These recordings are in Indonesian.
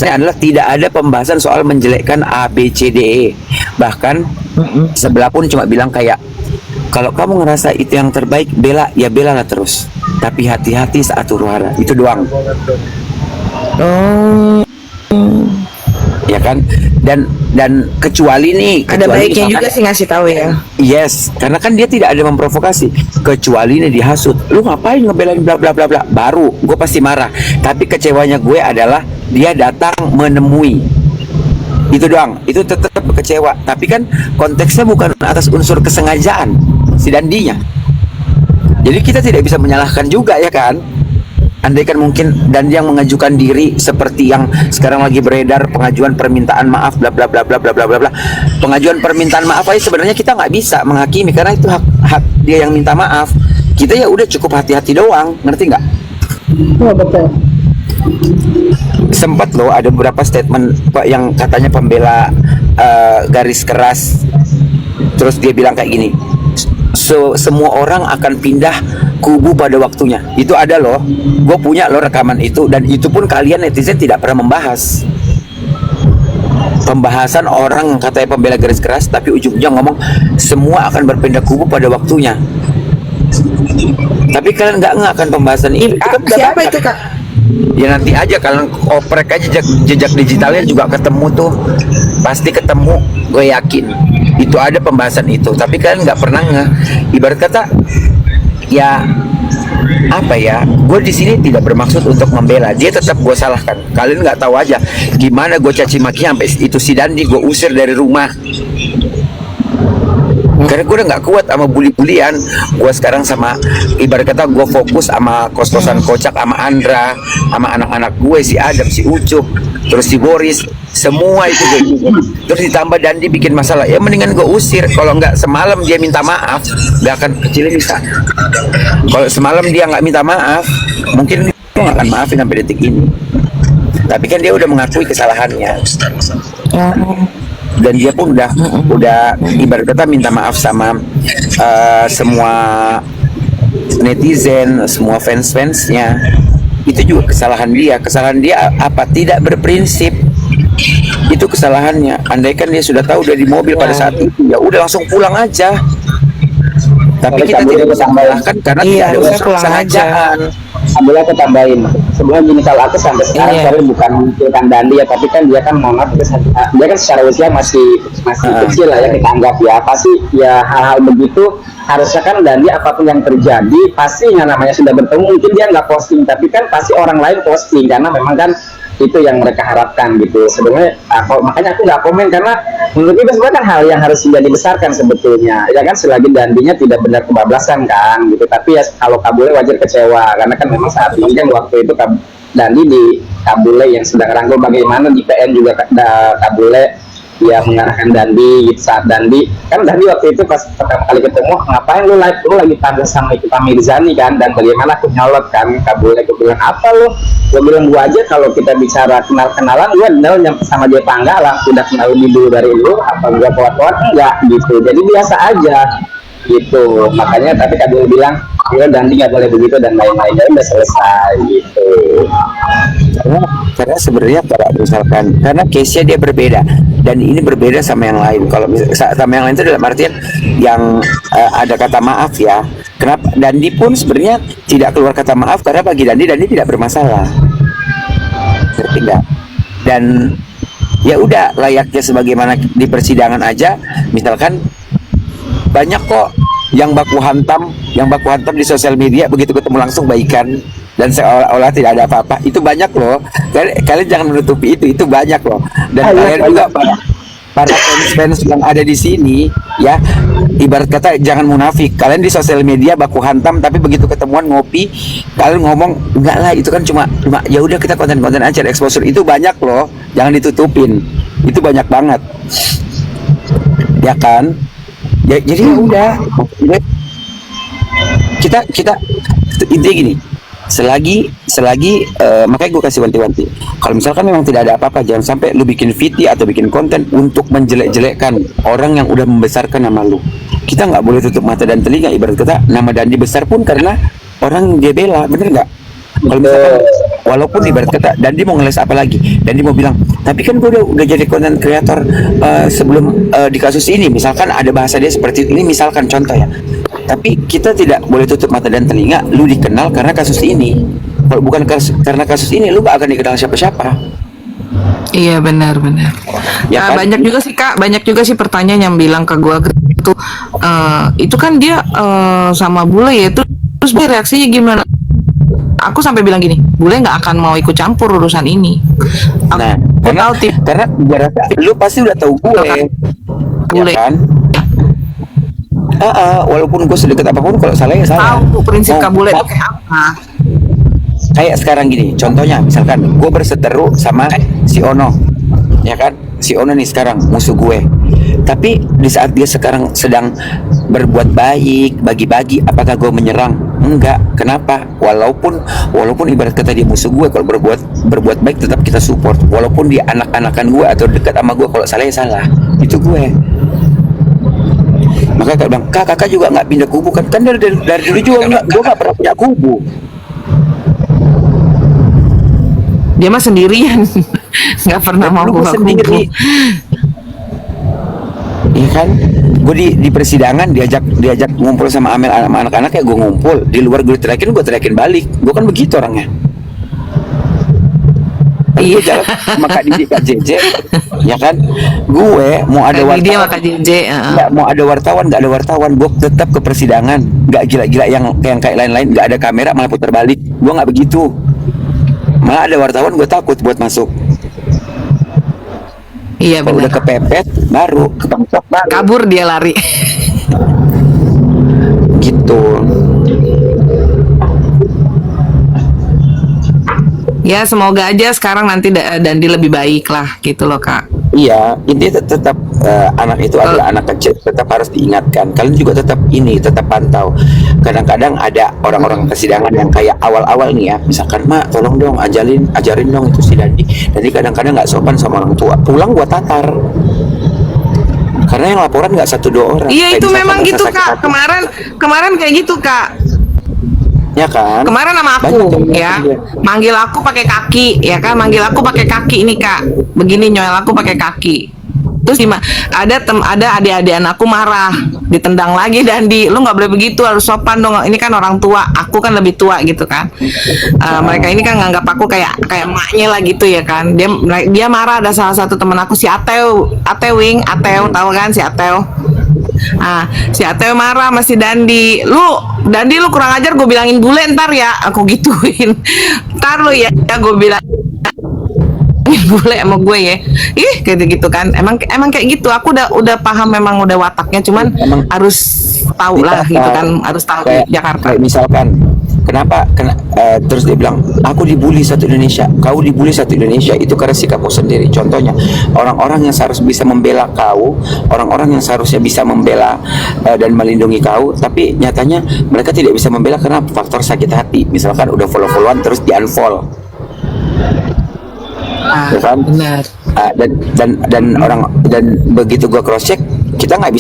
adalah tidak ada pembahasan soal menjelekkan A, B, C, D, E. Bahkan sebelah pun cuma bilang kayak, kalau kamu ngerasa itu yang terbaik, bela, ya belalah terus. Tapi hati-hati saat huru hara. Itu doang. Oh, Ya kan? Dan kecuali nih, ada kecuali baiknya misalkan, juga sih ngasih tahu ya. yes, karena kan dia tidak ada memprovokasi. Kecuali nih dihasut, lu ngapain ngebelain bla bla bla bla, baru gue pasti marah. Tapi kecewanya gue adalah dia datang menemui. Itu doang, itu tetap kecewa. Tapi kan konteksnya bukan atas unsur kesengajaan si Dandinya. Jadi kita tidak bisa menyalahkan juga, ya kan? Andai kan mungkin Dandi yang mengajukan diri seperti yang sekarang lagi beredar, pengajuan permintaan maaf bla bla bla bla bla bla bla bla. Pengajuan permintaan maaf aja sebenarnya kita nggak bisa menghakimi karena itu hak dia yang minta maaf. Kita ya udah cukup hati-hati doang, ngerti nggak? Oh, betul. Sempat loh ada beberapa statement Pak yang katanya pembela garis keras, terus dia bilang kayak gini, semua orang akan pindah kubu pada waktunya. Itu ada loh, gue punya loh rekaman itu, dan itu pun kalian netizen tidak pernah membahas. Pembahasan orang katanya pembela garis keras, tapi ujungnya ngomong semua akan berpindah kubu pada waktunya. Tapi kalian nggak akan pembahasan ini. Itu kan Siapa itu, Kak? Ya nanti aja, kalau oprek aja jejak digitalnya juga ketemu tuh, pasti ketemu, gue yakin itu ada pembahasan itu. Tapi kalian nggak pernah ibarat kata ya apa ya, gue di sini tidak bermaksud untuk membela dia, tetap gue salahkan. Kalian nggak tahu aja gimana gue caci maki sampai itu si Dandi gue usir dari rumah. Karena gue udah nggak kuat sama bully-bulian. Gue sekarang sama, ibarat kata gue fokus sama kos-kosan kocak, sama Andra, sama anak-anak gue, si Adam, si Ucup, terus si Boris, semua itu gue. Terus ditambah Dandi bikin masalah, ya mendingan gue usir. Kalau nggak semalam dia minta maaf, nggak akan kecil bisa. Kalau semalam dia nggak minta maaf, mungkin gue nggak akan maafin sampai detik ini. Tapi kan dia udah mengakui kesalahannya. Dan dia pun udah ibarat kata minta maaf sama semua netizen, semua fans-fansnya. Itu juga kesalahan dia. Kesalahan dia apa? Tidak berprinsip. Itu kesalahannya. Andaikan dia sudah tahu udah di mobil pada saat itu, ya udah langsung pulang aja. Tapi kita tidak bisa menyalahkan karena tidak ada unsur kesengajaan. Alhamdulillah aku tambahin. Sebenarnya gini, kalau aku sampai sekarang sorry bukan mencilkan Dandi ya, tapi kan dia kan mohon maaf, dia kan secara usia masih kecil lah ya, kita anggap ya. Pasti ya hal-hal begitu harusnya kan Dandi apapun yang terjadi pasti yang namanya sudah bertemu, mungkin dia nggak posting, tapi kan pasti orang lain posting karena memang kan itu yang mereka harapkan gitu. Sebenarnya makanya aku nggak komen karena menurut itu sebenarnya kan hal yang harus tidak dibesarkan sebetulnya ya kan, selagi Dandinya tidak benar kebablasan kan gitu. Tapi ya kalau Kabule wajar kecewa karena kan memang saat ini kan waktu itu Dandi di Kabule yang sedang rangkul, bagaimana di PN juga Kabule ya mengarahkan Dandi gitu. Saat Dandi kan Dandi waktu itu pas pertama kali ketemu, ngapain lu live, lu lagi pada sama Ikita Mirzani kan, dan bagaimana aku nyolot kan Kabule, aku bilang apa lu bilang gua aja kalau kita bicara kenalan gua kenal sama dia Pangga lah, udah kenal lebih dulu dari lu, apa gua kuat-kuat enggak gitu, jadi biasa aja gitu. Makanya tapi Kabule bilang ya Dandi nggak boleh begitu dan lain-lain, dan udah selesai gitu. Karena sebenarnya kalau misalkan karena case-nya dia berbeda dan ini berbeda sama yang lain. Kalau sama yang lain itu dalam artian yang ada kata maaf ya. Kenapa Dandi pun sebenarnya tidak keluar kata maaf karena bagi Dandi tidak bermasalah. Ngerti nggak? Dan ya udah layaknya sebagaimana di persidangan aja, misalkan banyak kok yang baku hantam di sosial media, begitu ketemu langsung baikan dan seolah-olah tidak ada apa-apa. Itu banyak loh. Kalian jangan menutupi itu banyak loh. Dan kalian juga para fans yang ada di sini ya, ibarat kata jangan munafik. Kalian di sosial media baku hantam, tapi begitu ketemuan ngopi kalian ngomong enggak lah, itu kan cuma ya udah kita konten-konten aja, exposure. Itu banyak loh, jangan ditutupin. Itu banyak banget. Ya kan? Ya, jadi ya udah. Kita intinya gini, selagi makanya gue kasih wanti-wanti, kalau misalkan memang tidak ada apa-apa, jangan sampai lu bikin video atau bikin konten untuk menjelek-jelekkan orang yang udah membesarkan nama lu. Kita nggak boleh tutup mata dan telinga. Ibarat kata nama Dandi besar pun karena orang dia bela, bener nggak? Kalau misalkan walaupun ibarat kata dan dia mau ngeles apa lagi, dan dia mau bilang tapi kan gue udah jadi content creator sebelum di kasus ini, misalkan ada bahasa dia seperti ini, misalkan contoh ya. Tapi kita tidak boleh tutup mata dan telinga, lu dikenal karena kasus ini. Kalau bukan karena kasus ini, lu gak akan dikenal siapa-siapa. Iya benar-benar. Ya kan? Banyak juga sih Kak, banyak juga sih pertanyaan yang bilang ke gua itu kan dia sama bule ya, terus dia reaksinya gimana? Aku sampai bilang gini, bule nggak akan mau ikut campur urusan ini. Nah, Aku karena tahu karena gue rasa lu pasti udah tahu gue, bule. ya kan? Walaupun gue sedekat apapun, kalau salah ya salah. Tahu prinsip Mau- Kak bule itu mau- kayak apa? Kayak sekarang gini, contohnya misalkan gue berseteru sama si Ono, ya kan? Si Ono nih sekarang musuh gue. Tapi di saat dia sekarang sedang berbuat baik, bagi-bagi, apakah gue menyerang? Enggak. Kenapa? Walaupun ibarat kata dia musuh gue, kalau berbuat baik tetap kita support. Walaupun dia anak-anakan gue atau dekat sama gue, kalau salah ya salah. Itu gue. Maka kakak bilang, kakak juga nggak pindah kubu kan? Kan dari dulu juga gue nggak pernah punya kubu. Dia mah sendirian, nggak pernah mau Dulu gue buka sendiri. kubu. Iya kan, gue di persidangan diajak ngumpul sama Amel sama anak-anak, ya gue ngumpul di luar, gue teriakin balik, gue kan begitu orangnya. Gue jalan sama Kak Didi, Kak JJ, ya kan, gue mau ada Kayak dia wartawan, maka JJ. nggak mau ada wartawan, nggak ada wartawan, gue tetap ke persidangan, nggak gila-gila yang kayak lain-lain, nggak ada kamera malah putar balik, gue nggak begitu, malah ada wartawan gue takut buat masuk. Iya Kalau udah benar. kepepet baru kepencok baru Kabur dia lari. gitu. Ya semoga aja sekarang nanti Dandi lebih baik lah gitu loh Kak. Iya, intinya tetap anak itu adalah anak kecil, tetap harus diingatkan. Kalian juga tetap pantau. Kadang-kadang ada orang-orang persidangan yang kayak awal-awal nih ya, misalkan Mak, tolong dong ajarin dong itu si Dandi. Jadi kadang-kadang nggak sopan sama orang tua. Pulang gua tatar. Karena yang laporan nggak 1-2 orang. Iya Kayak itu misalkan memang rasa gitu sakit Kak. hati. Kemarin kayak gitu Kak. Ya kan? Kemarin sama aku Banyak yang ya, gitu. manggil aku pakai kaki ya kan, manggil aku pakai kaki ini Kak. Begini nyoel aku pakai kaki. Terus ada adik-adik anakku marah, ditendang lagi Dandi, lu nggak boleh begitu, harus sopan dong. Ini kan orang tua, aku kan lebih tua gitu kan. Mereka ini kan nganggap aku kayak emaknya lah gitu ya kan. Dia marah, ada salah satu teman aku si Ateu tahu kan si Ateu. Si Ateo marah sama si Dandi. Dandi lu kurang ajar, gue bilangin bule ntar ya. Aku gituin. Ntar lu ya gue bilang bule sama gue ya. Ih kayak gitu kan. Emang kayak gitu. Aku udah paham, memang udah wataknya. Cuman Emang harus tahu lah gitu kan. Harus tahu di Jakarta. Kayak misalkan terus dia bilang aku dibully satu Indonesia, kau dibully satu Indonesia, itu karena sikapmu sendiri. Contohnya orang-orang yang seharusnya bisa membela kau, orang-orang yang seharusnya bisa membela dan melindungi kau, tapi nyatanya mereka tidak bisa membela karena faktor sakit hati. Misalkan udah follow-followan terus di unfollow, ya kan? Benar. Dan begitu gua cross check, kita nggak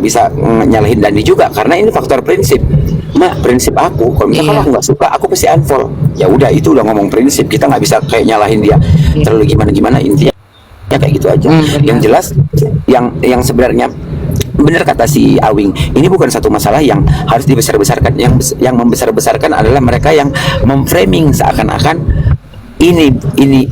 bisa nyalahin Dandi juga karena ini faktor prinsip. Prinsip aku, kalau misalkan Iya. aku nggak suka, aku pasti unfollow. Ya udah, itu udah ngomong prinsip, kita nggak bisa kayak nyalahin dia terlalu gimana, intinya ya kayak gitu aja. Benar. Yang jelas, yang sebenarnya benar kata si Awing, ini bukan satu masalah yang harus dibesar-besarkan. Yang membesar-besarkan adalah mereka yang memframing seakan-akan ini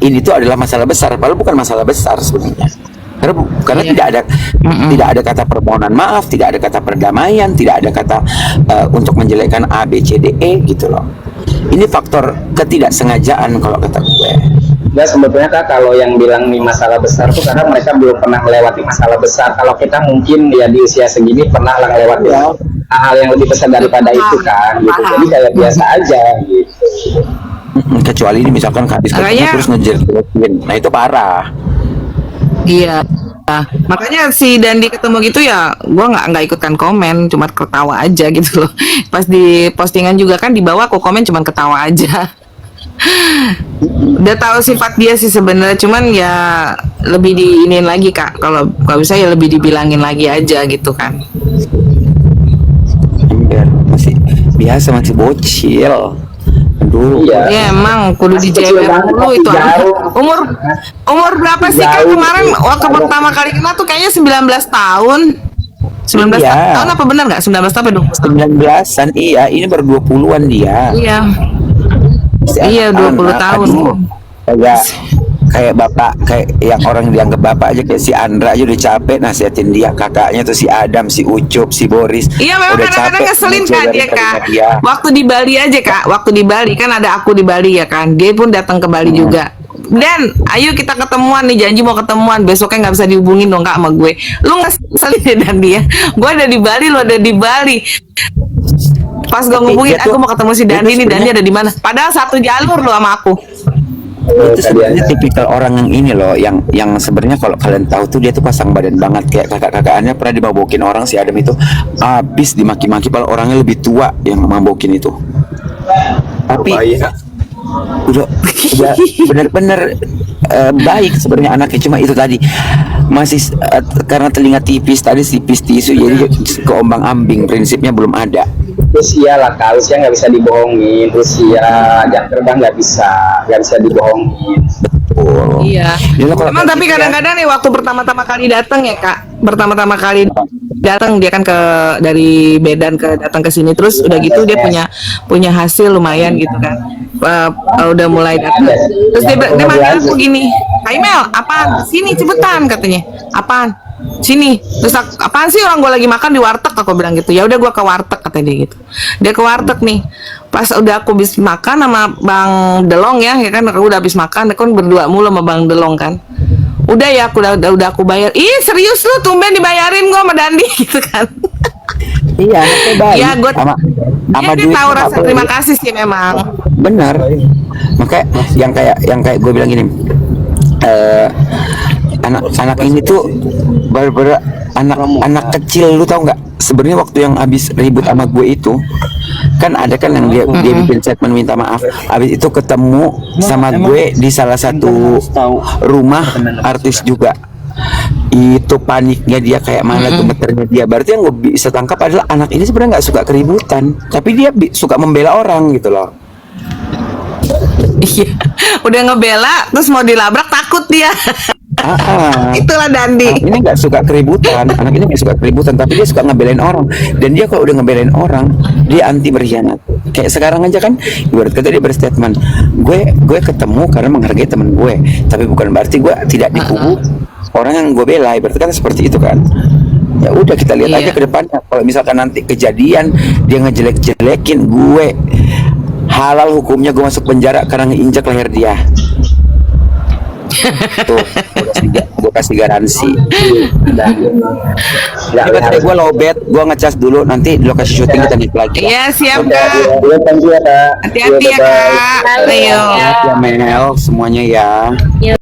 itu adalah masalah besar, padahal bukan masalah besar sebenarnya. Karena Iya. tidak ada kata permohonan maaf, tidak ada kata perdamaian, tidak ada kata untuk menjelekkan A B C D E gitu loh. Ini faktor ketidaksengajaan kalau kata gue. Ya sebetulnya Kak, kalau yang bilang ini masalah besar tuh karena mereka belum pernah melewati masalah besar. Kalau kita mungkin ya di usia segini pernah lah melewati hal yang lebih besar daripada itu kan gitu. Jadi kayak biasa aja gitu. Kecuali ini misalkan habis ketemu Makanya- terus ngejelek-jelekin, nah itu parah. Iya. Makanya si Dandi ketemu gitu ya, gua nggak ikutan komen, cuma ketawa aja gitu loh. Pas di postingan juga kan di bawah aku komen cuma ketawa aja. Udah tahu sifat dia sih sebenarnya, cuman ya lebih diinin lagi Kak. Kalau bisa ya lebih dibilangin lagi aja gitu kan. Ember masih biasa, masih bocil. Aduh. Iya. Ya emang kudu Masih kecil dijewer banget, dulu itu anak. jauh. Umur berapa sih Kak Jauh. kemarin waktu pertama kali kena tuh kayaknya 19 tahun. 19 Iya. tahun apa benar nggak? 19 tahun apa 20 tahun? 19-an, iya, ini baru 20-an dia. Iya. Si Iya, 20 anak-anak, tahun. aduh, kayak bapak, kayak yang orang dianggap bapak aja, kayak si Andra aja udah capek nasihatin dia, kakaknya tuh si Adam, si Ucup, si Boris. Iya memang udah kadang-kadang capek ngeselin Kak ngejabarin dia Kak. telinga dia. Waktu di Bali aja Kak, waktu di Bali kan ada aku di Bali ya kan. Dia pun datang ke Bali juga. Dan ayo kita ketemuan nih, janji mau ketemuan, besoknya nggak bisa dihubungin dong Kak sama gue. Lu nggak ngeselin ya dan dia. Gue ada di Bali, lu ada di Bali. Pas gue Tapi ngubungin, dia tuh- aku mau ketemu si dia Dandi tuh nih, Dandi sebenarnya- ada di mana? Padahal satu jalur lo sama aku. Itu sebenarnya tipikal orang yang ini loh, yang sebenarnya kalau kalian tahu tuh dia tuh pasang badan banget, kayak kakak-kakaknya pernah dimabokin orang, si Adam itu habis dimaki-maki, padahal orangnya lebih tua yang mabokin itu. Tapi udah bener-bener baik sebenarnya anaknya, cuma itu tadi masih karena telinga tipis tadi, tipis tisu, jadi keombang-ambing, prinsipnya belum ada. Usia lah Kak, usia nggak bisa dibohongin, usia jam terbang nggak bisa dibohongin. Oh. Iya. Dia kalau Emang kayak tapi gitu ya, kadang-kadang nih waktu pertama-tama kali datang ya Kak, pertama-tama kali datang dia kan dari Medan datang ke sini, terus udah gitu dia punya hasil lumayan gitu kan. Udah mulai datang. Terus dia manggil aku gini, Kak Imel, apaan? Sini cepetan katanya. Apaan? Sini. Terus apaan sih, orang gue lagi makan di warteg, aku bilang gitu. Ya udah gue ke warteg kata dia gitu. Dia ke warteg nih. Pas udah aku habis makan sama Bang Delong ya kan, aku udah habis makan, aku kan berdua mulu sama Bang Delong kan. Udah ya, aku udah aku bayar. Ih serius lu, tumben dibayarin gue sama Dandi gitu kan. iya, anaknya baik. Iya, gue sama dia duit tahu apa rasa lagi. terima kasih sih memang. Benar, makanya yang kayak gue bilang gini, anak ini tuh bener-bener anak kecil, lu tau nggak sebenarnya waktu yang habis ribut sama gue itu kan ada kan yang dia bikin statement minta maaf, habis itu ketemu sama gue di salah satu rumah artis juga. Itu paniknya dia kayak mana, gemeternya dia. Berarti yang gue bisa tangkap adalah anak ini sebenarnya nggak suka keributan, tapi dia suka membela orang gitu loh. Iya, udah ngebela terus mau dilabrak takut dia. Itulah Dandi. Anak ini nggak suka keributan, anak ini nggak suka keributan, tapi dia suka ngebelain orang. Dan dia kalau udah ngebelain orang, dia anti berkhianat. Kayak sekarang aja kan, ibarat kata dia berstatement, gue ketemu karena menghargai teman gue, tapi bukan berarti gue tidak di kubu orang yang gue bela. Ibarat kan seperti itu kan. Ya udah, kita lihat aja Iya. ke depannya. Kalau misalkan nanti kejadian dia ngejelek-jelekin gue, halal hukumnya gue masuk penjara karena ngeinjak leher dia. Tuh, gue kasih garansi. Ini baterai gue lowbat, gue ngecas dulu, nanti di lokasi syuting kita naik lagi. Iya siap Oke, Kak. iya, thank you ya Kak. Hati-hati ya Iya, bye-bye. Kak. Ayo. Ya Mel, semuanya ya. Yo.